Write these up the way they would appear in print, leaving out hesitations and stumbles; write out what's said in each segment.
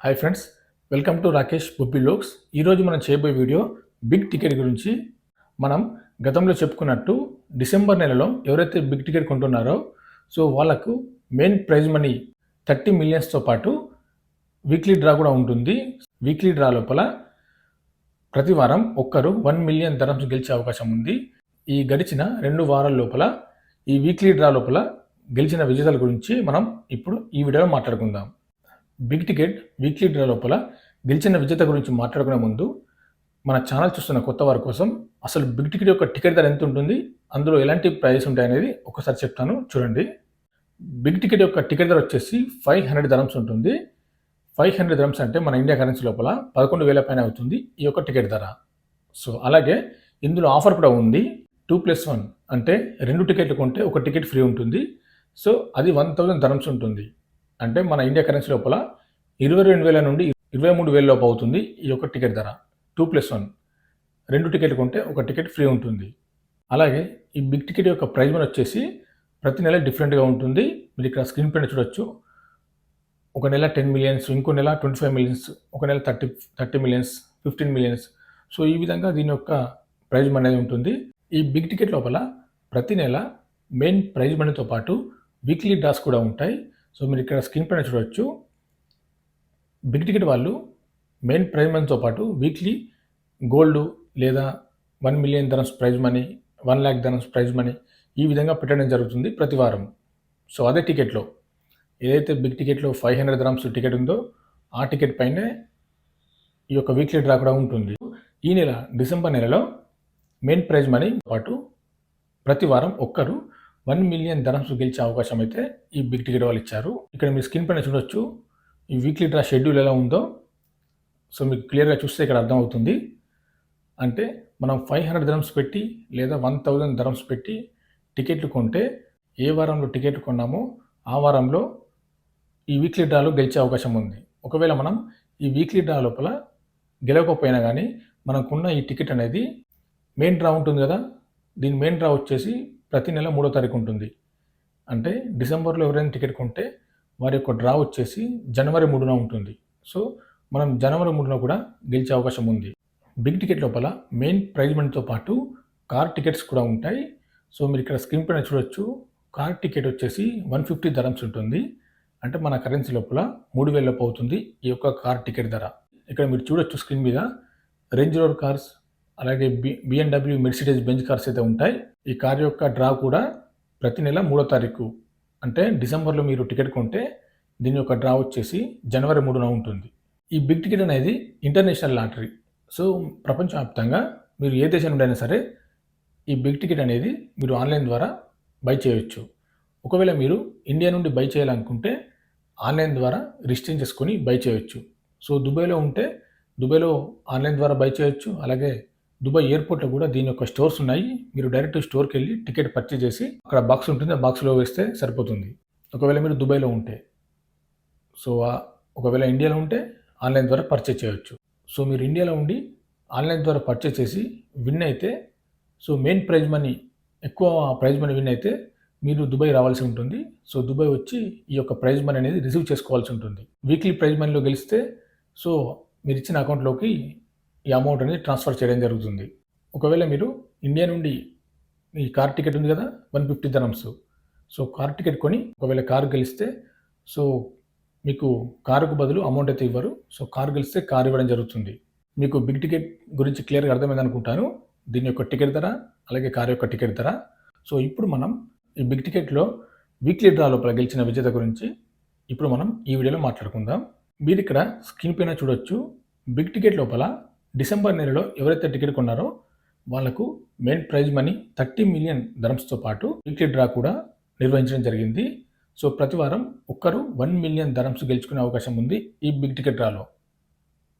Hi friends, welcome to Rakesh Bobbi vlogs. ఈరోజు మనం చేయబోయే వీడియో బిగ్ టికెట్ గురించి. మనం గతంలో చెప్పుకున్నట్టు డిసెంబర్ నెలలో ఎవరైతే బిగ్ టికెట్ కొంటున్నారో సో వాళ్ళకు మెయిన్ ప్రైజ్ మనీ 30 మిలియన్స్తో పాటు వీక్లీ డ్రా కూడా ఉంటుంది. వీక్లీ డ్రా లోపల ప్రతి వారం ఒక్కరు 1 మిలియన్ ధరమ్స్ గెలిచే అవకాశం ఉంది. ఈ గడిచిన 2 వారాల లోపల ఈ వీక్లీ డ్రా లోపల గెలిచిన విజేతల గురించి మనం ఇప్పుడు ఈ వీడియోలో మాట్లాడుకుందాం. బిగ్ టికెట్ వీక్లీ డ్రా లోపల గెలిచిన విజేత గురించి మాట్లాడుకునే ముందు మన ఛానల్ చూస్తున్న కొత్త వారి కోసం అసలు బిగ్ టికెట్ యొక్క టికెట్ ధర ఎంత ఉంటుంది, అందులో ఎలాంటి ప్రైజెస్ ఉంటాయనేది ఒకసారి చెప్తాను చూడండి. బిగ్ టికెట్ యొక్క టికెట్ ధర వచ్చేసి 500 ధరమ్స్ ఉంటుంది. 500 ధరమ్స్ అంటే మన ఇండియా కరెన్సీ లోపల 11,000 పైన అవుతుంది ఈ యొక్క టికెట్ ధర. సో అలాగే ఇందులో ఆఫర్ కూడా ఉంది. 2+1 అంటే 2 టికెట్లు కొంటే ఒక టికెట్ ఫ్రీ ఉంటుంది. సో అది 1000 ధరమ్స్ ఉంటుంది. అంటే మన ఇండియా కరెన్సీ లోపల 22,000 నుండి 23,000 లోపు అవుతుంది ఈ యొక్క టికెట్ ధర. 2+1 2 టికెట్లు కొంటే ఒక టికెట్ ఫ్రీ ఉంటుంది. అలాగే ఈ బిగ్ టికెట్ యొక్క ప్రైజ్ మనీ వచ్చేసి ప్రతి నెల డిఫరెంట్గా ఉంటుంది. మీరు ఇక్కడ స్క్రీన్ పైన చూడొచ్చు. ఒక నెల 10 మిలియన్స్, ఇంకో నెల 25 మిలియన్స్, ఒక నెల 30 మిలియన్స్, 15 మిలియన్స్. సో ఈ విధంగా దీని యొక్క ప్రైజ్ మనీ అనేది ఉంటుంది. ఈ బిగ్ టికెట్ లోపల ప్రతి నెల మెయిన్ ప్రైజ్ మనీతో పాటు వీక్లీ డ్రాస్ కూడా ఉంటాయి. సో మీరు ఇక్కడ స్క్రీన్ పైన చూడవచ్చు. బిగ్ టికెట్ వాళ్ళు మెయిన్ ప్రైజ్ మనీతో పాటు వీక్లీ గోల్డ్ లేదా 1 million ధరమ్స్ prize money, 1 lakh ధరమ్స్ prize money ఈ విధంగా పెట్టడం జరుగుతుంది ప్రతి వారం. సో అదే టికెట్లో ఏదైతే బిగ్ టికెట్లో 500 ధరమ్స్ టికెట్ ఉందో ఆ టికెట్ పైనే ఈ యొక్క వీక్లీ డ్రా కూడా ఉంటుంది. ఈ నెల డిసెంబర్ నెలలో మెయిన్ ప్రైజ్ మనీ పాటు ప్రతి వారం ఒక్కరు 1 మిలియన్ ధరమ్స్ గెలిచే అవకాశం అయితే ఈ బిగ్ టికెట్ వాళ్ళు ఇచ్చారు. ఇక్కడ మీరు స్క్రీన్ పైన చూడొచ్చు ఈ వీక్లీ డ్రా షెడ్యూల్ ఎలా ఉందో. సో మీకు క్లియర్గా చూస్తే ఇక్కడ అర్థమవుతుంది. అంటే మనం 500 ధరమ్స్ పెట్టి లేదా 1000 ధరమ్స్ పెట్టి టికెట్లు కొంటే ఏ వారంలో టికెట్లు కొన్నామో ఆ వారంలో ఈ వీక్లీ డ్రాలో గెలిచే అవకాశం ఉంది. ఒకవేళ మనం ఈ వీక్లీ డ్రా లోపల గెలవకపోయినా కానీ మనకున్న ఈ టికెట్ అనేది మెయిన్ డ్రా ఉంటుంది కదా, దీని మెయిన్ డ్రా వచ్చేసి ప్రతి నెల 3వ తారీఖు ఉంటుంది. అంటే డిసెంబర్లో ఎవరైనా టికెట్ కొంటే వారి యొక్క డ్రా వచ్చేసి జనవరి 3న ఉంటుంది. సో మనం జనవరి 3న కూడా గెలిచే అవకాశం ఉంది. బిగ్ టికెట్ లోపల మెయిన్ ప్రైజ్ మనీతో పాటు కార్ టికెట్స్ కూడా ఉంటాయి. సో మీరు ఇక్కడ స్క్రీన్ పైన చూడొచ్చు. కార్ టికెట్ వచ్చేసి 150 ధరమ్స్ ఉంటుంది. అంటే మన కరెన్సీ లోపల 3,000 లోపు అవుతుంది ఈ యొక్క కార్ టికెట్ ధర. ఇక్కడ మీరు చూడొచ్చు స్క్రీన్ మీద రేంజ్ రోవర్ కార్స్, అలాగే BMW, మెర్సిడెస్ బెంజ్ కార్స్ అయితే ఉంటాయి. ఈ కార్ యొక్క డ్రా కూడా ప్రతి నెల 3వ తారీఖు అంటే డిసెంబర్లో మీరు టికెట్ కొంటే దీని యొక్క డ్రా వచ్చేసి జనవరి 3న ఉంటుంది. ఈ బిగ్ టికెట్ అనేది ఇంటర్నేషనల్ లాటరీ. సో ప్రపంచవ్యాప్తంగా మీరు ఏ దేశం నుండి అయినా సరే ఈ బిగ్ టికెట్ అనేది మీరు ఆన్లైన్ ద్వారా బై చేయవచ్చు. ఒకవేళ మీరు ఇండియా నుండి బై చేయాలనుకుంటే ఆన్లైన్ ద్వారా రిజిస్టర్ చేసుకొని బై చేయవచ్చు. సో దుబాయ్లో ఉంటే దుబాయ్లో ఆన్లైన్ ద్వారా బై చేయొచ్చు. అలాగే దుబాయ్ ఎయిర్పోర్ట్లో కూడా దీని యొక్క స్టోర్స్ ఉన్నాయి. మీరు డైరెక్ట్ స్టోర్కి వెళ్ళి టికెట్ పర్చేజ్ చేసి అక్కడ బాక్స్ ఉంటుంది, ఆ బాక్స్లో వేస్తే సరిపోతుంది. ఒకవేళ మీరు దుబాయ్లో ఉంటే. సో ఒకవేళ ఇండియాలో ఉంటే ఆన్లైన్ ద్వారా పర్చేజ్ చేయవచ్చు. సో మీరు ఇండియాలో ఉండి ఆన్లైన్ ద్వారా పర్చేజ్ చేసి విన్ అయితే, సో మెయిన్ ప్రైజ్ మనీ ఎక్కువ ప్రైజ్ మనీ విన్ అయితే మీరు దుబాయ్ రావాల్సి ఉంటుంది. సో దుబాయ్ వచ్చి ఈ యొక్క ప్రైజ్ మనీ అనేది రిసీవ్ చేసుకోవాల్సి ఉంటుంది. వీక్లీ ప్రైజ్ మనీలో గెలిస్తే సో మీరు ఇచ్చిన అకౌంట్లోకి ఈ అమౌంట్ అనేది ట్రాన్స్ఫర్ చేయడం జరుగుతుంది. ఒకవేళ మీరు ఇండియా నుండి ఈ కార్ టికెట్ ఉంది కదా 150 ధరమ్స్. సో కార్ టికెట్ కొని ఒకవేళ కారు గెలిస్తే సో మీకు కారుకు బదులు అమౌంట్ అయితే ఇవ్వరు. సో కారు గెలిస్తే కారు ఇవ్వడం జరుగుతుంది. మీకు బిగ్ టికెట్ గురించి క్లియర్గా అర్థమైంది అనుకుంటాను. దీని యొక్క టికెట్ ధర అలాగే కారు యొక్క టికెట్ ధర. సో ఇప్పుడు మనం ఈ బిగ్ టికెట్లో వీక్లీ డ్రా లోపల గెలిచిన విజేత గురించి ఇప్పుడు మనం ఈ వీడియోలో మాట్లాడుకుందాం. మీరు ఇక్కడ స్క్రీన్ పైన చూడొచ్చు. బిగ్ టికెట్ లోపల డిసెంబర్ నెలలో ఎవరైతే టికెట్ కొన్నారో వాళ్లకు మెయిన్ ప్రైజ్ మనీ 30 మిలియన్ ధరమ్స్తో పాటు వీక్లీ డ్రా కూడా నిర్వహించడం జరిగింది. సో ప్రతి వారం ఒక్కరు 1 మిలియన్ ధరమ్స్ గెలుచుకునే అవకాశం ఉంది ఈ బిగ్ టికెట్ డ్రాలో.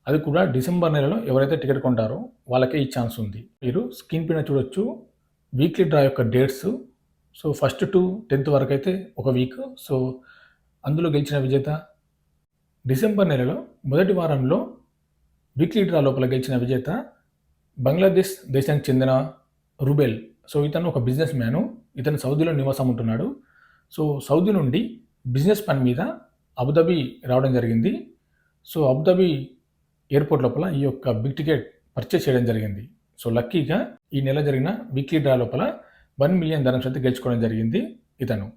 అది కూడా డిసెంబర్ నెలలో ఎవరైతే టికెట్ కొంటారో వాళ్ళకే ఈ ఛాన్స్ ఉంది. మీరు స్క్రీన్ పైన చూడొచ్చు వీక్లీ డ్రా యొక్క dates. So 1st to 10th వరకు అయితే ఒక వీక్. సో అందులో గెలిచిన విజేత డిసెంబర్ నెలలో మొదటి వారంలో వీక్లీ డ్రా లోపల గెలిచిన విజేత బంగ్లాదేశ్ దేశానికి చెందిన రుబెల్. సో ఇతను ఒక బిజినెస్ మ్యాను. ఇతను సౌదీలో నివాసం ఉంటున్నాడు. సో సౌదీ నుండి బిజినెస్ పని మీద అబుదాబి రావడం జరిగింది. సో అబుదాబి ఎయిర్పోర్ట్ లోపల ఈ యొక్క బిగ్ టికెట్ పర్చేస్ చేయడం జరిగింది. సో లక్కీగా ఈ నెల జరిగిన వీక్లీ డ్రా లోపల 1 మిలియన్ ధరమ్స్ అయితే గెలుచుకోవడం జరిగింది ఇతను.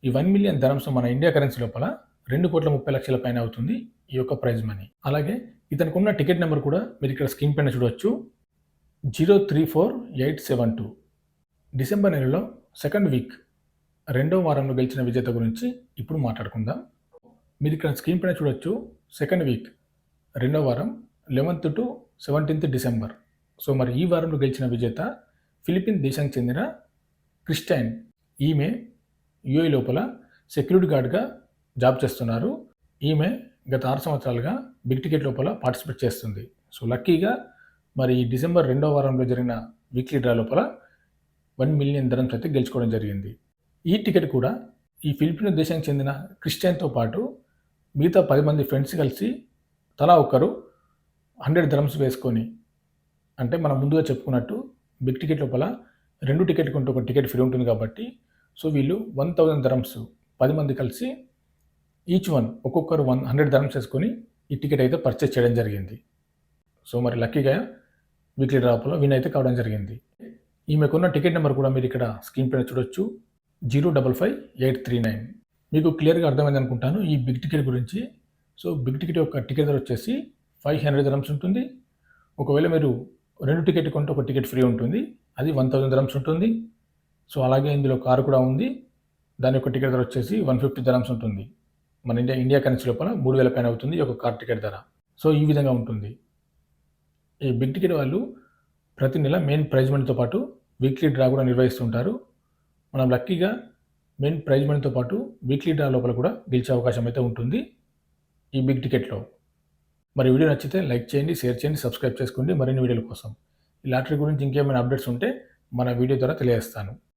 ఈ 1 మిలియన్ ధరమ్స్ మన ఇండియా కరెన్సీ లోపల 2,30,00,000 పైన అవుతుంది ఈ యొక్క ప్రైజ్ మనీ. అలాగే ఇతనికి ఉన్న టికెట్ నెంబర్ కూడా మీరు ఇక్కడ స్క్రీన్ పైన చూడవచ్చు, 034872. డిసెంబర్ నెలలో సెకండ్ వీక్ రెండవ వారంలో గెలిచిన విజేత గురించి ఇప్పుడు మాట్లాడుకుందాం. మీరు ఇక్కడ స్క్రీన్ పైన చూడొచ్చు, సెకండ్ వీక్ రెండవ వారం 11th to 17th December. So మరి ఈ వారంలో గెలిచిన విజేత ఫిలిపిన్ దేశానికి చెందిన క్రిస్టైన్. ఈమె యుఏ లోపల సెక్యూరిటీ గార్డ్గా జాబ్ చేస్తున్నారు. ఈమె గత 6 సంవత్సరాలుగా బిగ్ టికెట్ లోపల పార్టిసిపేట్ చేస్తుంది. సో లక్కీగా మరి ఈ డిసెంబర్ రెండవ వారంలో జరిగిన వీక్లీ డ్రా లోపల 1 మిలియన్ ధరమ్స్ అయితే గెలుచుకోవడం జరిగింది. ఈ టికెట్ కూడా ఈ ఫిలిపిన్ దేశానికి చెందిన క్రిస్టియన్తో పాటు మిగతా 10 మంది ఫ్రెండ్స్ కలిసి తలా ఒక్కరు 100 ధరమ్స్ వేసుకొని, అంటే మనం ముందుగా చెప్పుకున్నట్టు బిగ్ టికెట్ లోపల 2 టికెట్ కొంటే ఒక టికెట్ ఫ్రీ ఉంటుంది కాబట్టి, సో వీళ్ళు 1000 ధరమ్స్ 10 మంది కలిసి ఈచ్ వన్ ఒక్కొక్కరు 100 ధరమ్స్ వేసుకొని ఈ టికెట్ అయితే పర్చేస్ చేయడం జరిగింది. సో మరి లక్కీగా వీక్లీ డ్రా లోపల విన్ అయితే కావడం జరిగింది. ఈమెకున్న టికెట్ నెంబర్ కూడా మీరు ఇక్కడ స్క్రీన్ పైన చూడొచ్చు, 055839. మీకు క్లియర్గా అర్థమైంది అనుకుంటాను ఈ బిగ్ టికెట్ గురించి. సో బిగ్ టికెట్ యొక్క టికెట్ ధర వచ్చేసి 500 ధరమ్స్ ఉంటుంది. ఒకవేళ మీరు 2 టికెట్ కొంటే ఒక టికెట్ ఫ్రీ ఉంటుంది, అది 1000 ధరమ్స్ ఉంటుంది. సో అలాగే ఇందులో కారు కూడా ఉంది, దాని యొక్క టికెట్ ధర వచ్చేసి 150 ధరమ్స్ ఉంటుంది. మన ఇండియా కరెన్సీ లోపల 3000 పైన అవుతుంది ఈ యొక్క కార్ టికెట్ ధర. సో ఈ విధంగా ఉంటుంది. ఈ బిగ్ టికెట్ వాళ్ళు ప్రతి నెల మెయిన్ ప్రైజ్ మనీతో పాటు వీక్లీ డ్రా కూడా నిర్వహిస్తుంటారు. మనం లక్కీగా మెయిన్ ప్రైజ్ మనీతో పాటు వీక్లీ డ్రా లోపల కూడా గెలిచే అవకాశం అయితే ఉంటుంది ఈ బిగ్ టికెట్లో. మరి వీడియో నచ్చితే లైక్ చేయండి, షేర్ చేయండి, సబ్స్క్రైబ్ చేసుకోండి మరిన్ని వీడియోల కోసం. ఈ లాటరీ గురించి ఇంకేమైనా అప్డేట్స్ ఉంటే మన వీడియో ద్వారా తెలియజేస్తాను.